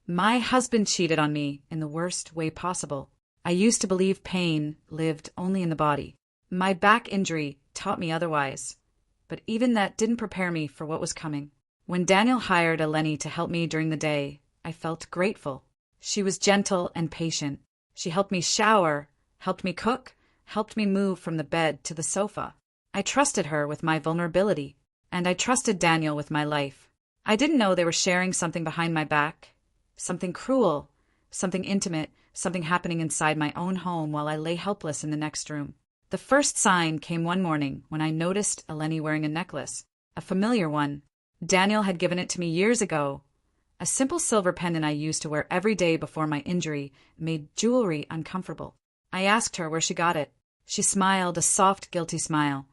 My husband cheated on me in the worst way possible. I used to believe pain lived only in the body. My back injury taught me otherwise, but even that didn't prepare me for what was coming. When Daniel hired Eleni to help me during the day, I felt grateful. She was gentle and patient. She helped me shower, helped me cook, helped me move from the bed to the sofa. I trusted her with my vulnerability, and I trusted Daniel with my life. I didn't know they were sharing something behind my back, something cruel, something intimate, something happening inside my own home while I lay helpless in the next room. The first sign came one morning when I noticed Eleni wearing a necklace, a familiar one. Daniel had given it to me years ago. A simple silver pendant I used to wear every day before my injury made jewelry uncomfortable. I asked her where she got it. She smiled a soft, guilty smile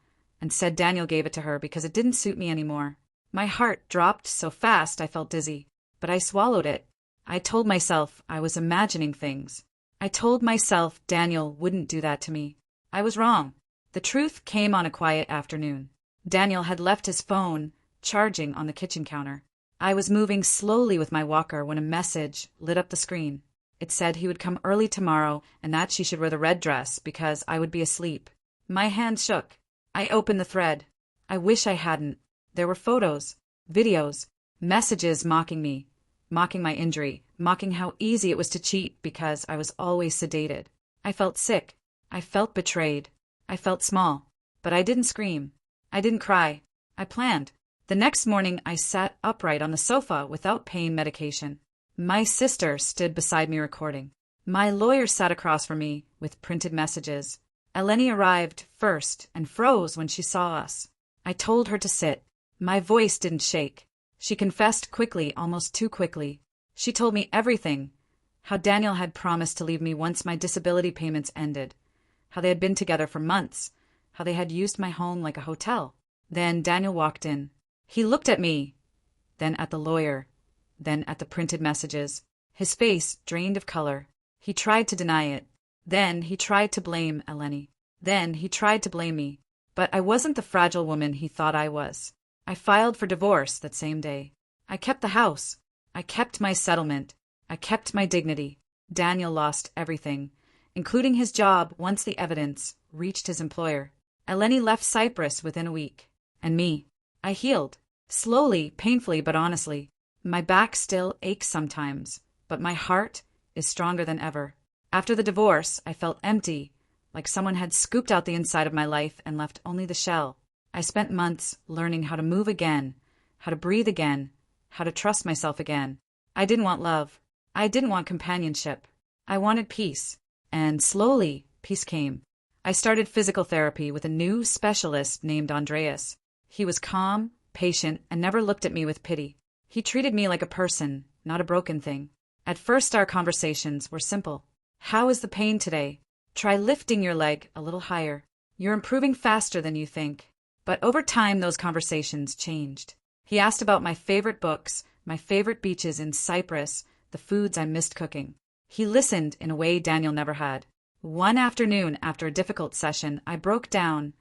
and said Daniel gave it to her because it didn't suit me anymore. My heart dropped so fast I felt dizzy, but I swallowed it. I told myself I was imagining things. I told myself Daniel wouldn't do that to me. I was wrong. The truth came on a quiet afternoon. Daniel had left his phone charging on the kitchen counter. I was moving slowly with my walker when a message lit up the screen. It said he would come early tomorrow and that she should wear the red dress because I would be asleep. My hand shook. I opened the thread. I wish I hadn't. There were photos, videos, messages mocking me, mocking my injury, mocking how easy it was to cheat because I was always sedated. I felt sick. I felt betrayed. I felt small. But I didn't scream. I didn't cry. I planned. The next morning I sat upright on the sofa without pain medication. My sister stood beside me recording. My lawyer sat across from me with printed messages. Eleni arrived first and froze when she saw us. I told her to sit. My voice didn't shake. She confessed quickly, almost too quickly. She told me everything. How Daniel had promised to leave me once my disability payments ended. How they had been together for months. How they had used my home like a hotel. Then Daniel walked in. He looked at me, then at the lawyer, then at the printed messages. His face drained of color. He tried to deny it. Then he tried to blame Eleni. Then he tried to blame me. But I wasn't the fragile woman he thought I was. I filed for divorce that same day. I kept the house. I kept my settlement. I kept my dignity. Daniel lost everything, including his job once the evidence reached his employer. Eleni left Cyprus within a week. And me. I healed. Slowly, painfully, but honestly. My back still aches sometimes, but my heart is stronger than ever. After the divorce, I felt empty, like someone had scooped out the inside of my life and left only the shell. I spent months learning how to move again, how to breathe again, how to trust myself again. I didn't want love. I didn't want companionship. I wanted peace. And slowly, peace came. I started physical therapy with a new specialist named Andreas. He was calm, patient, and never looked at me with pity. He treated me like a person, not a broken thing. At first, our conversations were simple. How is the pain today? Try lifting your leg a little higher. You're improving faster than you think. But over time, those conversations changed. He asked about my favorite books, my favorite beaches in Cyprus, the foods I missed cooking. He listened in a way Daniel never had. One afternoon, after a difficult session, I broke down,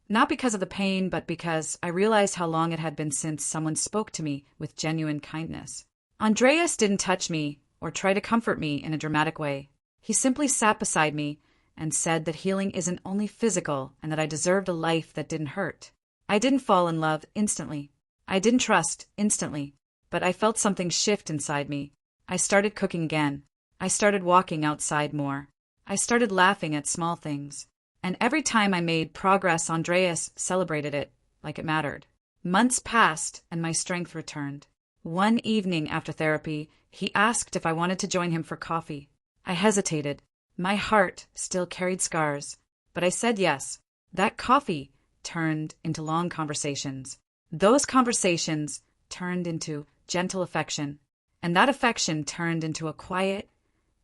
not because of the pain, but because I realized how long it had been since someone spoke to me with genuine kindness. Andreas didn't touch me or try to comfort me in a dramatic way. He simply sat beside me and said that healing isn't only physical and that I deserved a life that didn't hurt. I didn't fall in love instantly. I didn't trust instantly. But I felt something shift inside me. I started cooking again. I started walking outside more. I started laughing at small things. And every time I made progress, Andreas celebrated it like it mattered. Months passed and my strength returned. One evening after therapy, he asked if I wanted to join him for coffee. I hesitated. My heart still carried scars, but I said yes. That coffee turned into long conversations. Those conversations turned into gentle affection, and that affection turned into a quiet,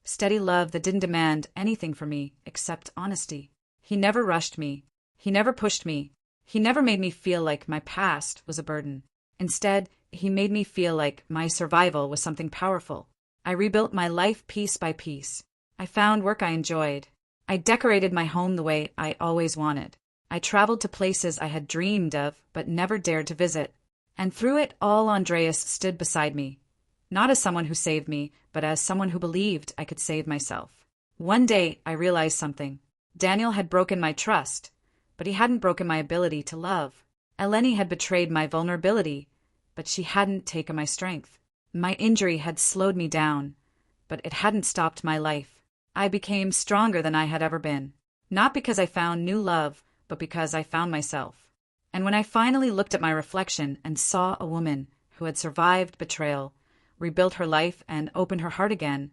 steady love that didn't demand anything from me except honesty. He never rushed me. He never pushed me. He never made me feel like my past was a burden. Instead, he made me feel like my survival was something powerful. I rebuilt my life piece by piece. I found work I enjoyed. I decorated my home the way I always wanted. I traveled to places I had dreamed of but never dared to visit. And through it all, Andreas stood beside me. Not as someone who saved me, but as someone who believed I could save myself. One day, I realized something. Daniel had broken my trust, but he hadn't broken my ability to love. Eleni had betrayed my vulnerability, but she hadn't taken my strength. My injury had slowed me down, but it hadn't stopped my life. I became stronger than I had ever been. Not because I found new love, but because I found myself. And when I finally looked at my reflection and saw a woman who had survived betrayal, rebuilt her life, and opened her heart again,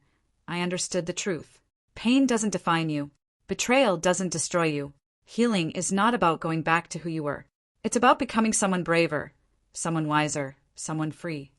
I understood the truth. Pain doesn't define you. Betrayal doesn't destroy you. Healing is not about going back to who you were. It's about becoming someone braver, someone wiser, someone free.